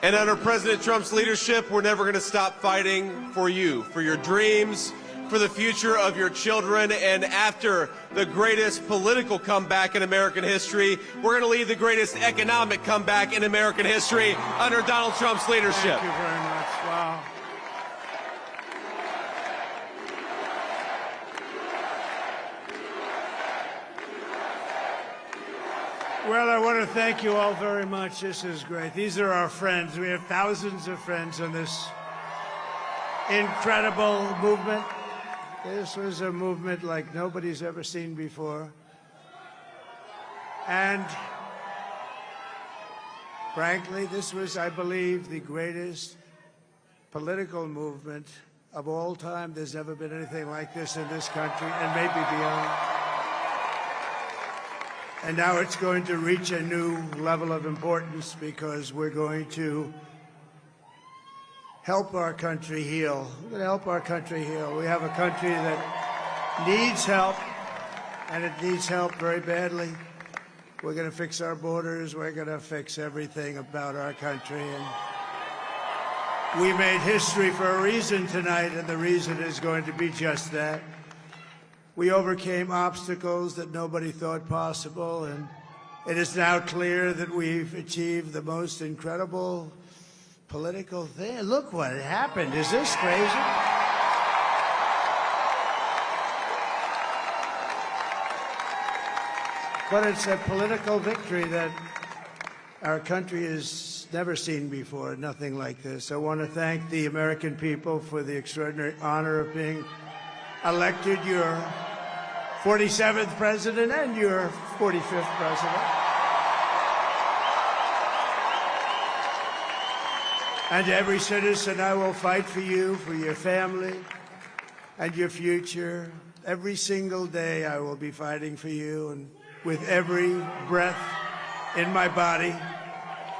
And under President Trump's leadership, we're never going to stop fighting for you, for your dreams, for the future of your children. And after the greatest political comeback in American history, we're going to lead the greatest economic comeback in American history under Donald Trump's leadership. Thank you very much. Wow. Well, I want to thank you all very much. This is great. These are our friends. We have thousands of friends on this incredible movement. This was a movement like nobody's ever seen before. And frankly, this was, I believe, the greatest political movement of all time. There's never been anything like this in this country, and maybe beyond. And now it's going to reach a new level of importance because we're going to help our country heal. We're going to help our country heal. We have a country that needs help, and it needs help very badly. We're going to fix our borders. We're going to fix everything about our country. And we made history for a reason tonight, and the reason is going to be just that. We overcame obstacles that nobody thought possible, and it is now clear that we've achieved the most incredible political thing. Look what happened. Is this crazy? But it's a political victory that our country has never seen before, nothing like this. I want to thank the American people for the extraordinary honor of being elected your 47th president and your 45th president. And to every citizen, I will fight for you, for your family, and your future. Every single day, I will be fighting for you, and with every breath in my body,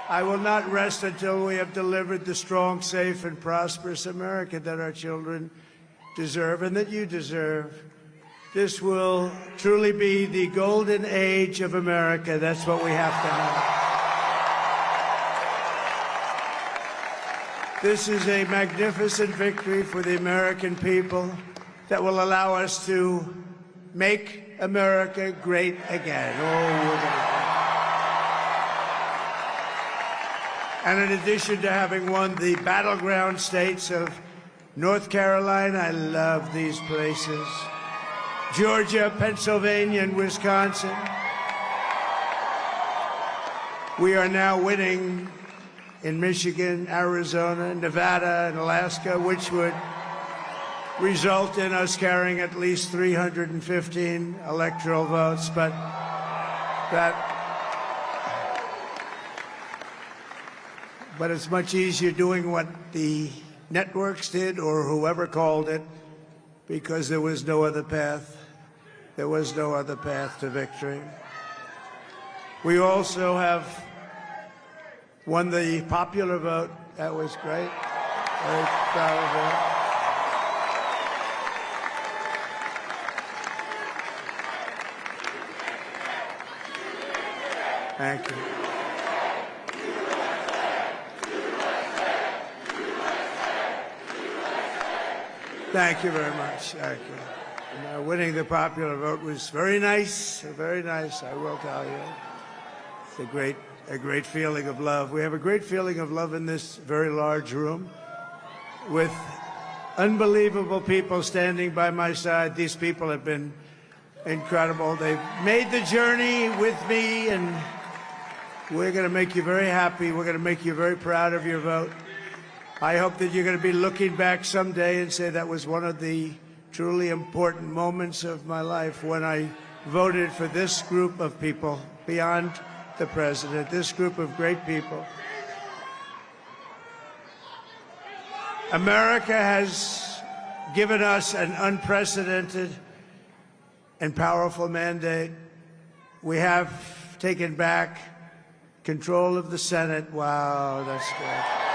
I will not rest until we have delivered the strong, safe, and prosperous America that our children deserve and that you deserve. This will truly be the golden age of America. That's what we have to have. This is a magnificent victory for the American people that will allow us to make America great again. And in addition to having won the battleground states of North Carolina, I love these places, Georgia, Pennsylvania, and Wisconsin, we are now winning in Michigan, Arizona, Nevada, and Alaska, which would result in us carrying at least 315 electoral votes. But it's much easier doing what the networks did or whoever called it, because there was no other path. There was no other path to victory. We also have won the popular vote. That was great. Very proud of that. Thank you. Thank you very much. Thank you. And, winning the popular vote was very nice, I will tell you. It's a great feeling of love. We have a great feeling of love in this very large room with unbelievable people standing by my side. These people have been incredible. They've made the journey with me, and we're going to make you very happy. We're going to make you very proud of your vote. I hope that you're going to be looking back someday and say that was one of the truly important moments of my life when I voted for this group of people beyond the president, this group of great people. America has given us an unprecedented and powerful mandate. We have taken back control of the Senate. Wow, that's good.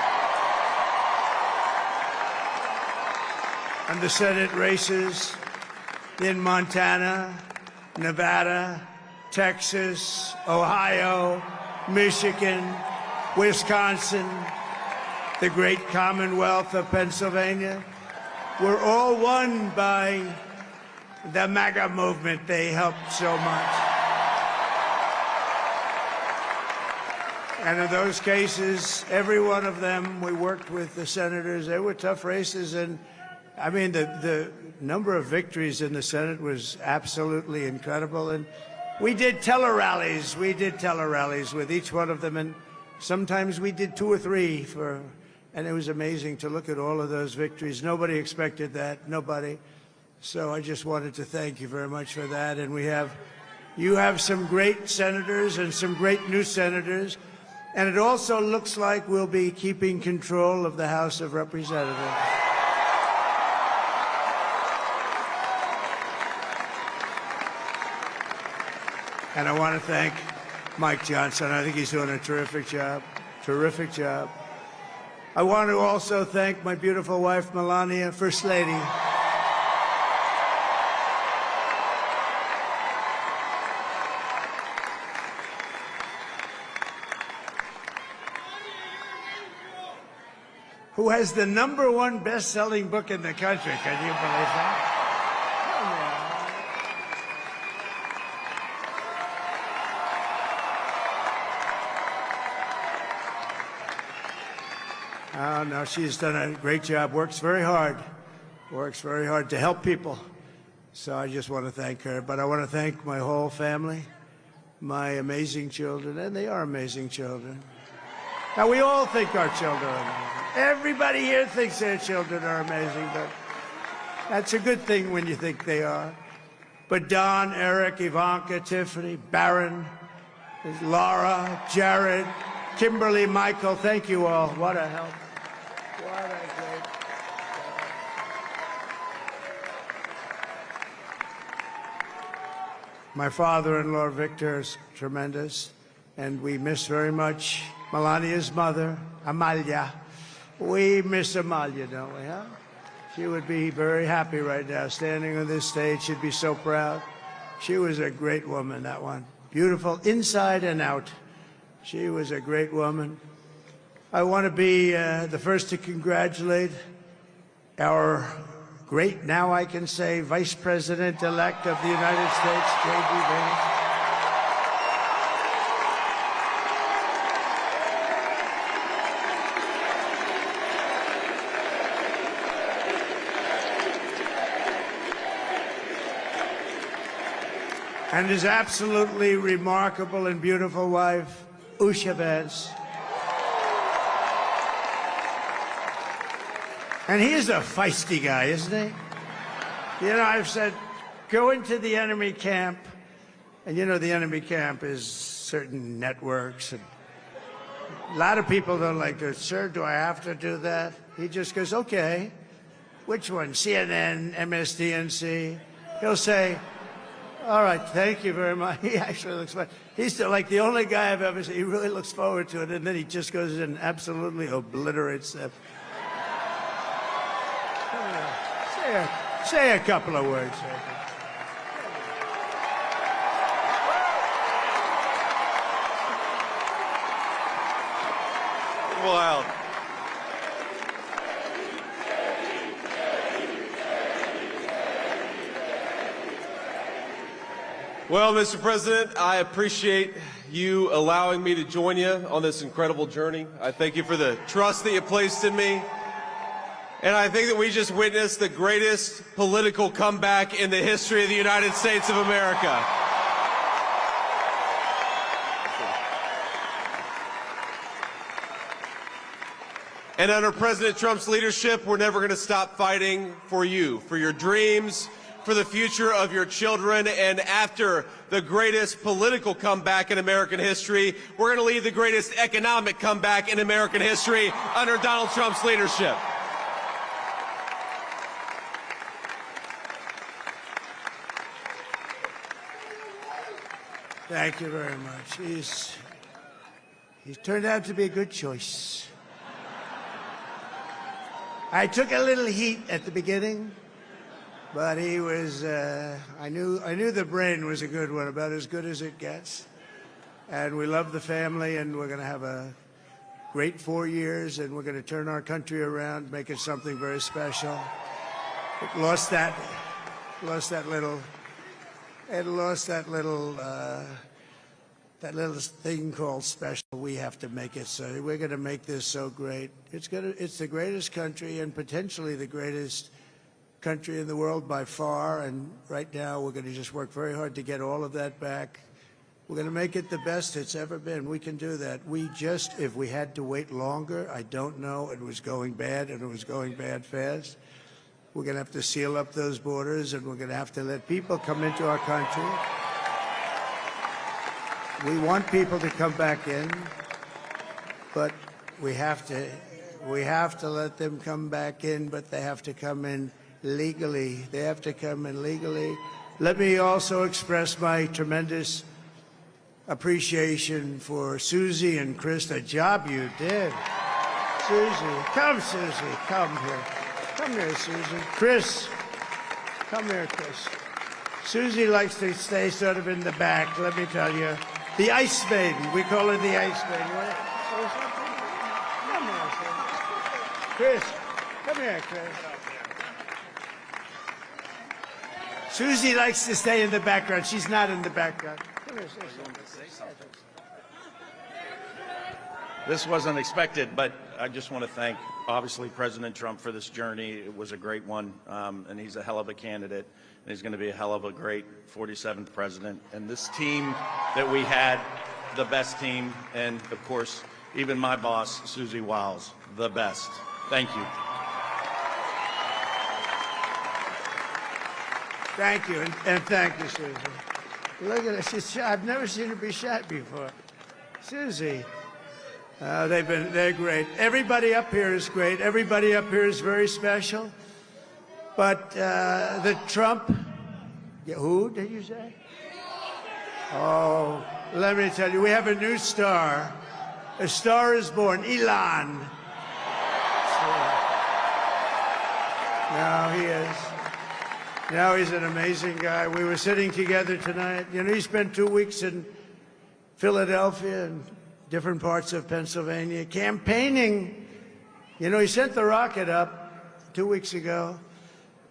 And the Senate races in Montana, Nevada, Texas, Ohio, Michigan, Wisconsin, the great Commonwealth of Pennsylvania. We're all won by the MAGA movement. They helped so much. And in those cases, every one of them, we worked with the senators. They were tough races. And I mean, the number of victories in the Senate was absolutely incredible. And we did tele-rallies. We did tele-rallies with each one of them. And sometimes we did 2 or 3 and it was amazing to look at all of those victories. Nobody expected that. Nobody. So I just wanted to thank you very much for that. And you have some great senators and some great new senators. And it also looks like we'll be keeping control of the House of Representatives. And I want to thank Mike Johnson. I think he's doing a terrific job. Terrific job. I want to also thank my beautiful wife, Melania, First Lady. Who has the #1 best-selling book in the country. Can you believe that? Oh, no, she's done a great job, works very hard to help people. So I just want to thank her. But I want to thank my whole family, my amazing children, and they are amazing children. Now, we all think our children are amazing. Everybody here thinks their children are amazing, but that's a good thing when you think they are. But Don, Eric, Ivanka, Tiffany, Barron, Laura, Jared, Kimberly, Michael, thank you all. What a help. What a great. My father-in-law, Victor, is tremendous, and we miss very much Melania's mother, Amalia. We miss Amalia, don't we, huh? She would be very happy right now, standing on this stage. She'd be so proud. She was a great woman, that one. Beautiful inside and out. She was a great woman. I want to be the first to congratulate our great, now I can say, Vice President-elect of the United States, J.D. Vance. And his absolutely remarkable and beautiful wife, Usha Vance. And he's a feisty guy, isn't he? You know, I've said, go into the enemy camp, and you know the enemy camp is certain networks, and a lot of people don't like to, sir, do I have to do that? He just goes, okay, which one? CNN, MSDNC? He'll say, all right, thank you very much. He actually looks fine. He's like the only guy I've ever seen. He really looks forward to it, and then he just goes and absolutely obliterates them. Say a couple of words. Wow. Well, Mr. President, I appreciate you allowing me to join you on this incredible journey. I thank you for the trust that you placed in me. And I think that we just witnessed the greatest political comeback in the history of the United States of America. And under President Trump's leadership, we're never going to stop fighting for you, for your dreams, for the future of your children. And after the greatest political comeback in American history, we're going to lead the greatest economic comeback in American history under Donald Trump's leadership. Thank you very much. He's turned out to be a good choice. I took a little heat at the beginning, but he was, I knew the brain was a good one, about as good as it gets. And we love the family, and we're going to have a great 4 years, and we're going to turn our country around, make it something very special. It lost that little thing called special. We have to make it so. We're going to make this so great. It's the greatest country and potentially the greatest country in the world by far. And right now we're going to just work very hard to get all of that back. We're going to make it the best it's ever been. We can do that. If we had to wait longer, I don't know. It was going bad, and it was going bad fast. We're going to have to seal up those borders, and we're going to have to let people come into our country. We want people to come back in, but we have to let them come back in, but they have to come in legally. They have to come in legally. Let me also express my tremendous appreciation for Susie and Chris, the job you did. Susie, come here. Come here, Susie. Chris, come here, Chris. Susie likes to stay sort of in the back, let me tell you. The Ice Maiden, we call her the Ice Maiden. Come here, Chris. Come here, Chris. Susie likes to stay in the background. She's not in the background. Come here, This wasn't expected, but I just want to thank, obviously, President Trump for this journey. It was a great one, and he's a hell of a candidate, and he's going to be a hell of a great 47th president. And this team that we had, the best team, and, of course, even my boss, Susie Wiles, the best. Thank you. Thank you, and thank you, Susie. Look at her. She's shy. I've never seen her be shy before. Susie. They're great. Everybody up here is great. Everybody up here is very special. But the Trump, who did you say? Oh, let me tell you, we have a new star. A star is born, Elon. Now he is. Now he's an amazing guy. We were sitting together tonight. You know, he spent 2 weeks in Philadelphia and different parts of Pennsylvania campaigning. You know, he sent the rocket up 2 weeks ago,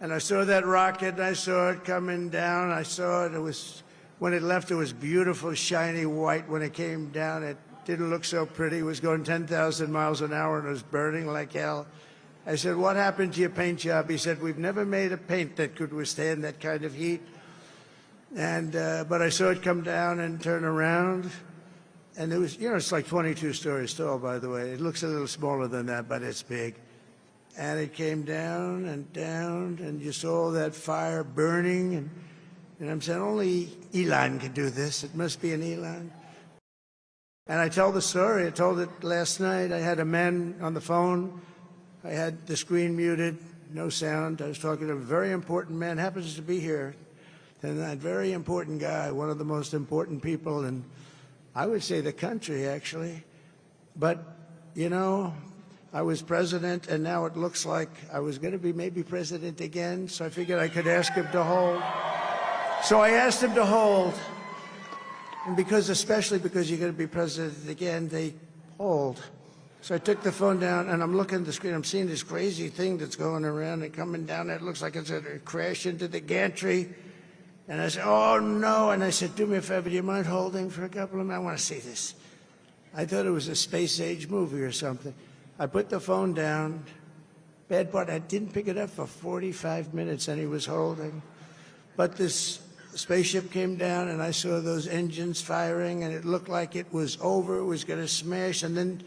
and I saw that rocket, and I saw it coming down. I saw it. It was, when it left, it was beautiful, shiny white. When it came down, it didn't look so pretty. It was going 10,000 miles an hour, and it was burning like hell. I said, what happened to your paint job? He said, we've never made a paint that could withstand that kind of heat. And but I saw it come down and turn around. And it was, you know, it's like 22 stories tall, by the way. It looks a little smaller than that, but it's big. And it came down, and you saw that fire burning. And I'm saying, only Elon can do this. It must be an Elon. And I tell the story. I told it last night. I had a man on the phone. I had the screen muted, no sound. I was talking to a very important man, happens to be here. And that very important guy, one of the most important people in, I would say, the country, actually. But, you know, I was president, and now it looks like I was going to be maybe president again, so I figured I could ask him to hold. So I asked him to hold. And especially because you're going to be president again, they hold. So I took the phone down, and I'm looking at the screen. I'm seeing this crazy thing that's going around and coming down. It looks like it's going to crash into the gantry. And I said, oh, no. And I said, do me a favor, do you mind holding for a couple of minutes? I want to see this. I thought it was a space-age movie or something. I put the phone down. Bad part, I didn't pick it up for 45 minutes, and he was holding. But this spaceship came down, and I saw those engines firing, and it looked like it was over. It was going to smash. And then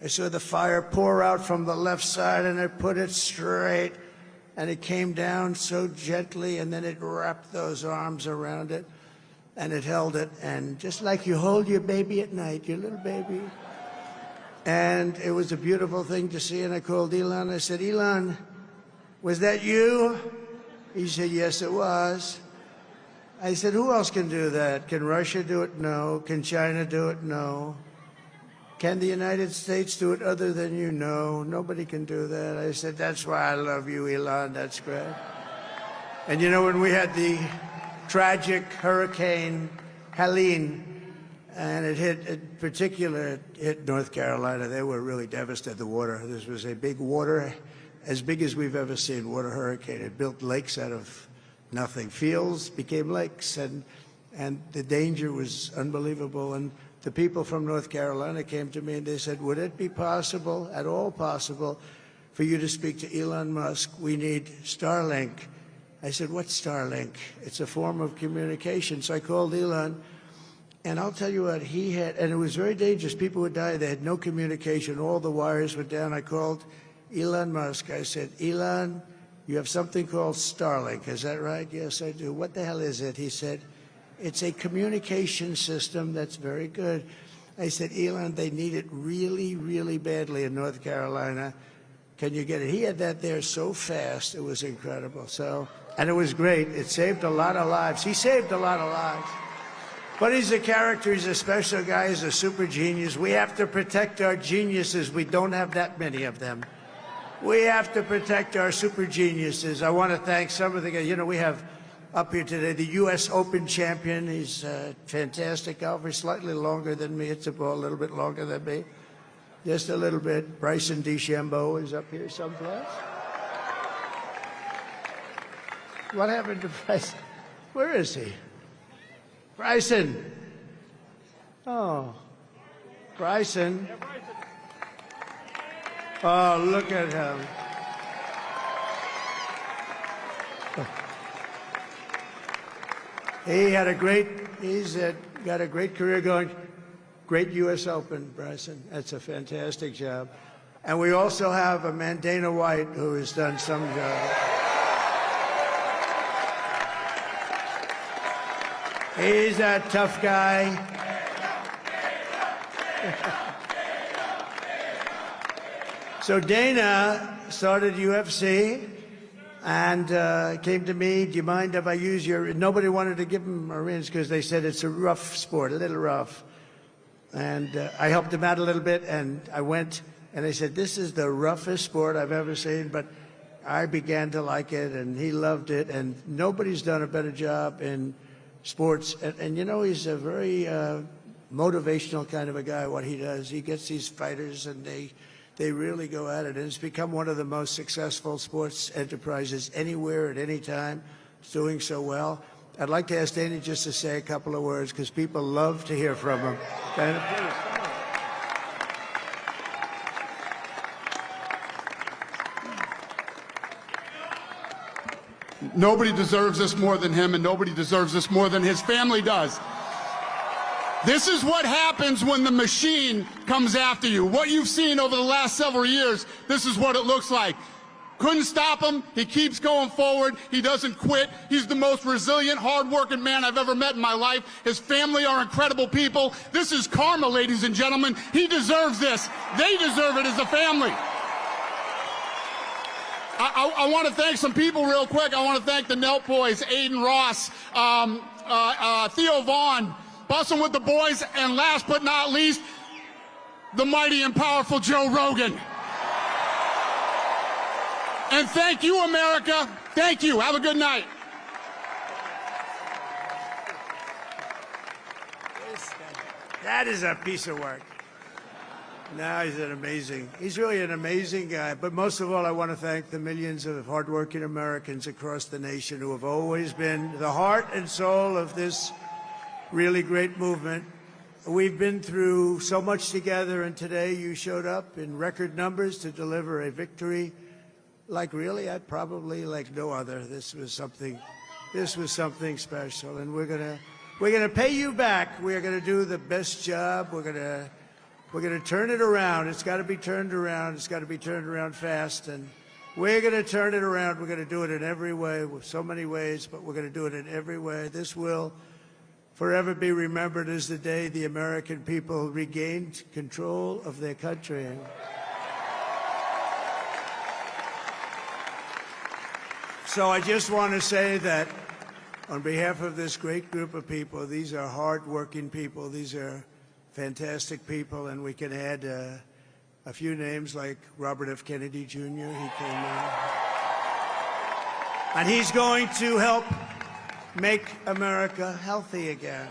I saw the fire pour out from the left side, and I put it straight. And it came down so gently, and then it wrapped those arms around it, and it held it. And just like you hold your baby at night, your little baby. And it was a beautiful thing to see. And I called Elon. I said, Elon, was that you? He said, yes, it was. I said, who else can do that? Can Russia do it? No. Can China do it? No. Can the United States do it other than you? No, nobody can do that. I said, that's why I love you, Elon. That's great. And you know, when we had the tragic Hurricane Helene, And it hit, in particular, it hit North Carolina. They were really devastated, the water. This was a big water, as big as we've ever seen, water hurricane. It built lakes out of nothing. Fields became lakes, and the danger was unbelievable. And the people from North Carolina came to me and they said, would it be possible, at all possible, for you to speak to Elon Musk? We need Starlink. I said, what's Starlink? It's a form of communication. So I called Elon, and I'll tell you what, he had, and it was very dangerous. People would die. They had no communication. All the wires were down. I called Elon Musk. I said, Elon, you have something called Starlink. Is that right? Yes, I do. What the hell is it? He said, it's a communication system that's very good. I said, Elon, they need it really, really badly in North Carolina. Can you get it? He had that there so fast. It was incredible. So, and it was great. It saved a lot of lives. He saved a lot of lives. But he's a character. He's a special guy. He's a super genius. We have to protect our geniuses. We don't have that many of them. We have to protect our super geniuses. I want to thank some of the guys. You know, we have up here today the U.S. Open champion. He's a fantastic golfer. He's slightly longer than me. Hits the ball a little bit longer than me. Just a little bit. Bryson DeChambeau is up here someplace. What happened to Bryson? Where is he? Bryson. Oh. Bryson. Oh, look at him. He's got a great career going. Great U.S. Open, Bryson. That's a fantastic job. And we also have a man, Dana White, who has done some job. He's a tough guy. So Dana started UFC and came to me, do you mind if I use your... Nobody wanted to give him a rinse because they said it's a rough sport, a little rough. And I helped him out a little bit, and I went, and they said, this is the roughest sport I've ever seen, but I began to like it, and he loved it, and nobody's done a better job in sports. And you know, he's a very motivational kind of a guy, what he does. He gets these fighters, and they really go at it, and it's become one of the most successful sports enterprises anywhere at any time. It's doing so well. I'd like to ask Dana just to say a couple of words, because people love to hear from him. Dana, please. Nobody deserves this more than him, and nobody deserves this more than his family does. This is what happens when the machine comes after you. What you've seen over the last several years, this is what it looks like. Couldn't stop him. He keeps going forward. He doesn't quit. He's the most resilient, hard-working man I've ever met in my life. His family are incredible people. This is karma, ladies and gentlemen. He deserves this. They deserve it as a family. I want to thank some people real quick. I want to thank the Nelk boys, Aiden Ross, Theo Vaughn, Bussin' with the Boys, and last but not least, the mighty and powerful Joe Rogan. And thank you, America. Thank you. Have a good night. That is a piece of work. No, he's really an amazing guy. But most of all, I want to thank the millions of hardworking Americans across the nation who have always been the heart and soul of this really great movement. We've been through so much together, and today you showed up in record numbers to deliver a victory like probably like no other. This was something special, and we're gonna pay you back. We're gonna do the best job. We're gonna turn it around. It's got to be turned around. It's got to be turned around fast, and we're gonna turn it around. We're gonna do it in every way, with so many ways, but we're gonna do it in every way. This will forever be remembered as the day the American people regained control of their country. So I just want to say that on behalf of this great group of people, these are hard-working people. These are fantastic people, and we can add a few names like Robert F. Kennedy Jr. He came in. And he's going to help make America healthy again.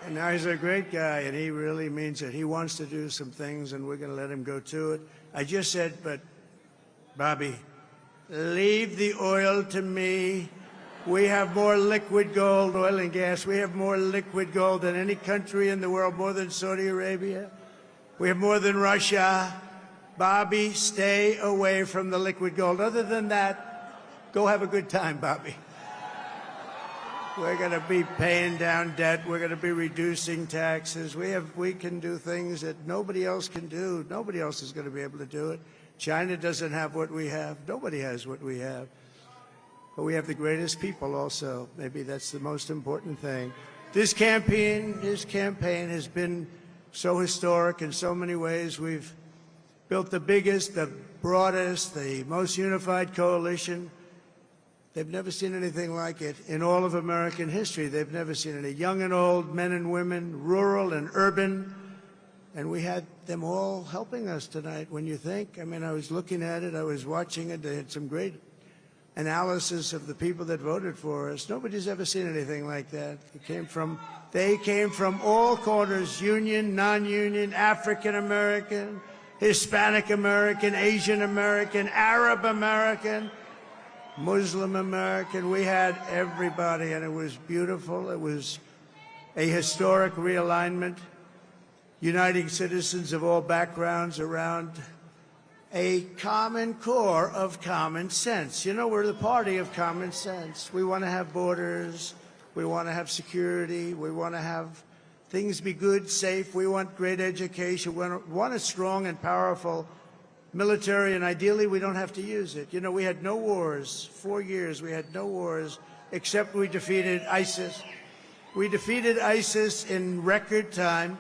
And now he's a great guy, and he really means it. He wants to do some things, and we're going to let him go to it. I just said, but, Bobby, leave the oil to me. We have more liquid gold, oil and gas. We have more liquid gold than any country in the world, more than Saudi Arabia. We have more than Russia. Bobby, stay away from the liquid gold. Other than that, go have a good time, Bobby. We're going to be paying down debt. We're going to be reducing taxes. We can do things that nobody else can do. Nobody else is going to be able to do it. China doesn't have what we have. Nobody has what we have. But we have the greatest people also. Maybe that's the most important thing. This campaign has been so historic in so many ways. We've built the biggest, the broadest, the most unified coalition. They've never seen anything like it in all of American history. They've never seen it. Young and old, men and women, rural and urban. And we had them all helping us tonight. When you think, I mean, I was looking at it, I was watching it. They had some great analysis of the people that voted for us. Nobody's ever seen anything like that. They came from all corners, union, non-union, African American, Hispanic American, Asian American, Arab American, Muslim American. We had everybody, and it was beautiful. It was a historic realignment, uniting citizens of all backgrounds around a common core of common sense. You know, we're the party of common sense. We want to have borders. We want to have security. We want to have things be good, safe. We want great education. We want a strong and powerful military, and ideally we don't have to use it. You know, we had no wars. 4 years we had no wars, except we defeated ISIS. We defeated ISIS in record time,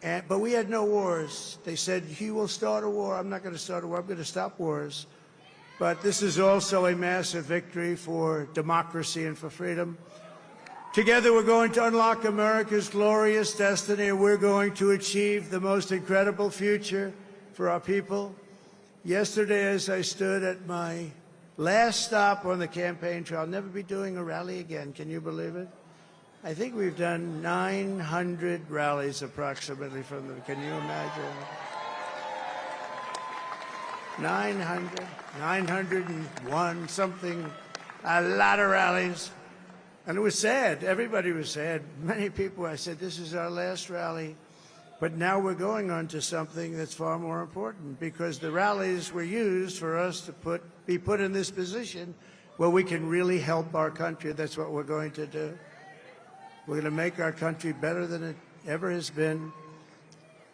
but we had no wars. They said, he will start a war. I'm not going to start a war. I'm going to stop wars. But this is also a massive victory for democracy and for freedom. Together we're going to unlock America's glorious destiny, and we're going to achieve the most incredible future for our people. Yesterday, as I stood at my last stop on the campaign trail, I'll never be doing a rally again. Can you believe it? I think we've done 900 rallies approximately from them. Can you imagine? 901 something, a lot of rallies. And it was sad. Everybody was sad. Many people, I said, this is our last rally. But now we're going on to something that's far more important, because the rallies were used for us to be put in this position where we can really help our country. That's what we're going to do. We're going to make our country better than it ever has been.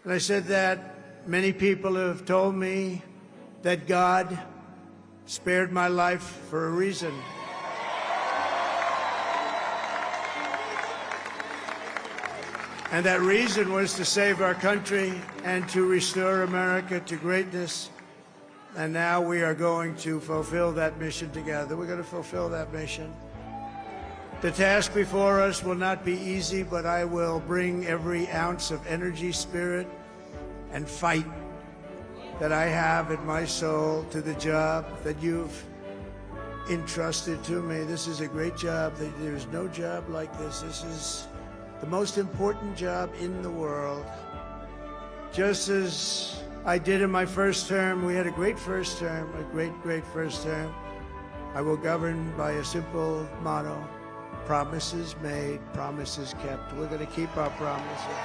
And I said that many people have told me that God spared my life for a reason. And that reason was to save our country and to restore America to greatness. And now we are going to fulfill that mission together. We're going to fulfill that mission. The task before us will not be easy, but I will bring every ounce of energy, spirit, and fight that I have in my soul to the job that you've entrusted to me. This is a great job. There's no job like this. This is the most important job in the world. Just as I did in my first term, we had a great first term, a great first term. I will govern by a simple motto: promises made, promises kept. We're going to keep our promises.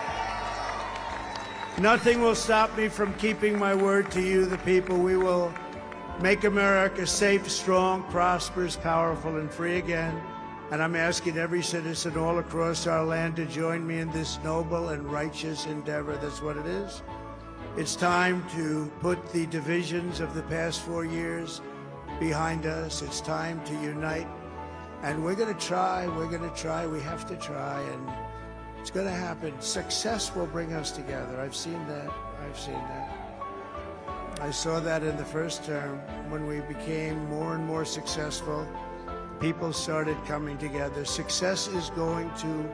Nothing will stop me from keeping my word to you, the people. We will make America safe, strong, prosperous, powerful, and free again. And I'm asking every citizen all across our land to join me in this noble and righteous endeavor. That's what it is. It's time to put the divisions of the past 4 years behind us. It's time to unite. And we're going to try. We have to try. And it's going to happen. Success will bring us together. I've seen that. I saw that in the first term when we became more and more successful. People started coming together. Success is going to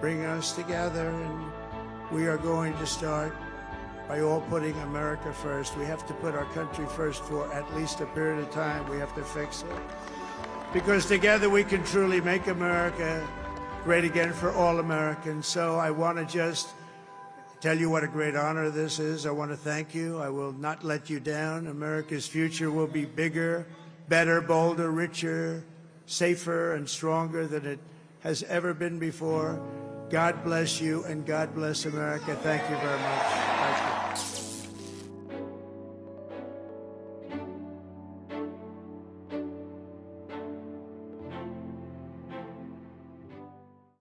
bring us together, and we are going to start by all putting America first. We have to put our country first for at least a period of time. We have to fix it. Because together we can truly make America great again for all Americans. So I want to just tell you what a great honor this is. I want to thank you. I will not let you down. America's future will be bigger, better, bolder, richer, safer, and stronger than it has ever been before. God bless you and God bless America. Thank you very much.